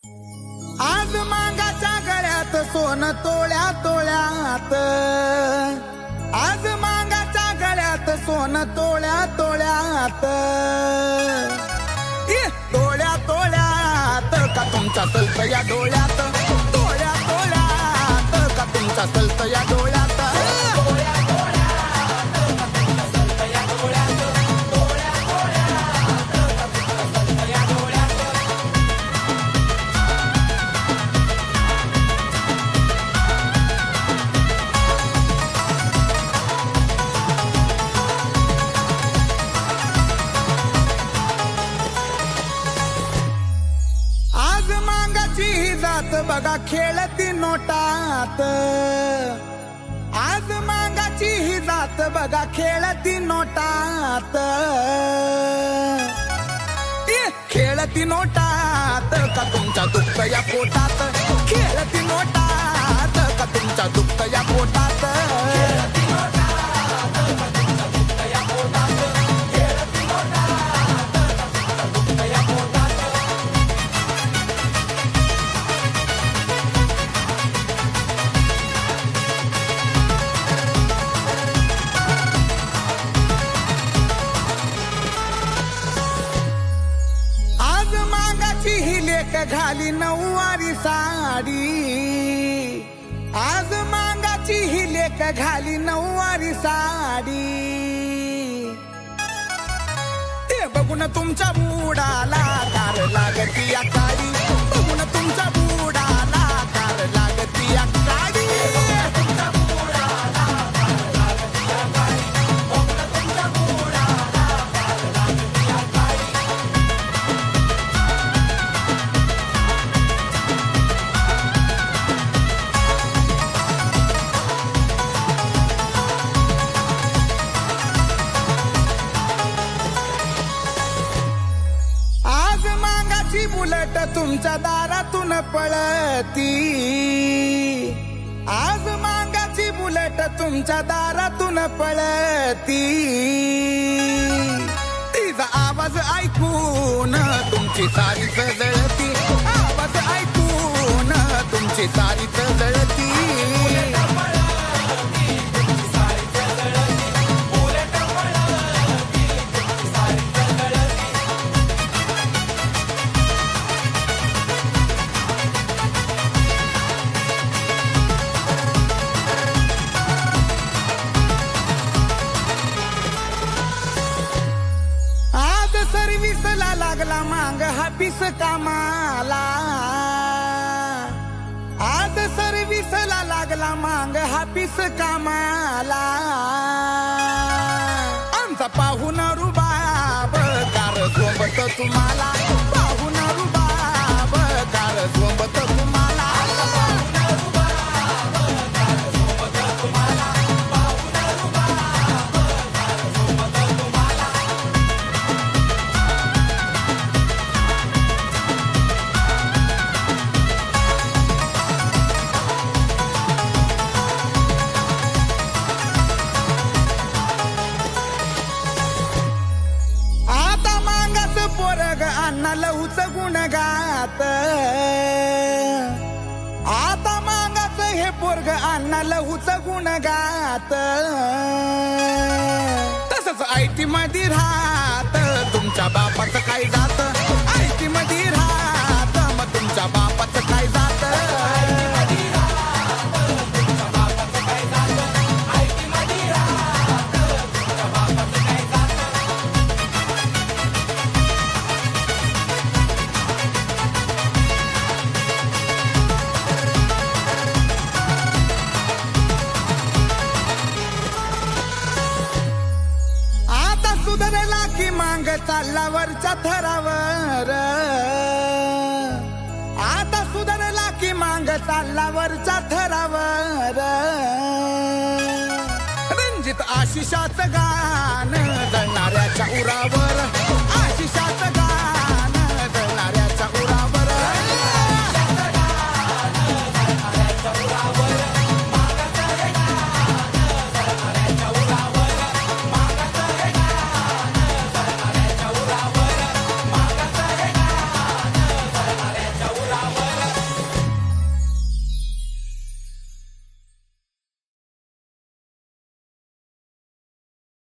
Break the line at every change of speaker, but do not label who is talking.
आज मांगाच्या गळ्यात सोनं तोळ्या तोळ्यात, आज मांगाच्या गळ्यात सोनं तोळ्या तोळ्यात, तोळ्या तोळ्यात का तुमचा सल्त या डोळ्यात, तोळ्या तोळ्यात का तुमचा सल्त या डोळ्यात. बघा खेळती नोटात, आज मांगाची ही जात बघा खेळती नोटात, खेळती नोटात का तुमच्या दुःख या पोटात, खेळती नोटात का तुमच्या दुःख या पोटात. घाली नऊवारी साडी, आज मांगाची ही लेक घाली नऊवारी साडी, ते बघून तुमच्या बुडाला कार लागती या काडी, बघून तुमच्या बुडाला कार लागती या काडी. बुलट तुमच्या दारातून पळती, आज मांगाची बुलट तुमच्या दारातून पळती, तिचा आवाज ऐकून तुमची सारीच जळती, आवाज ऐकून तुमची सारीच जळती. सर्विसला लागला मांग हापीस कामाला, आज सर्विसला लागला मांग हापीस कामाला, आमचा पाहुण रुबाब कार झोंबत तुम्हाला, पाहुण रुबाब कार झोंबत तुम्हाला. अण्णा लहूच गुण गात, आता मांगाच हे पोरग अण्णा लहूच गुण गात, तसंच आयटी मध्ये राहत तुमच्या बापाचं काय जात, आयटी मध्ये राहत मग तुमच्या बापाचं काय जात. सुधारला की मांग चालला वरच्या थरावर, आता सुधारला की मांग चालला वरच्या थरावर, रंजित आशिषाचं गाणं जळणाऱ्याच्या उरावर.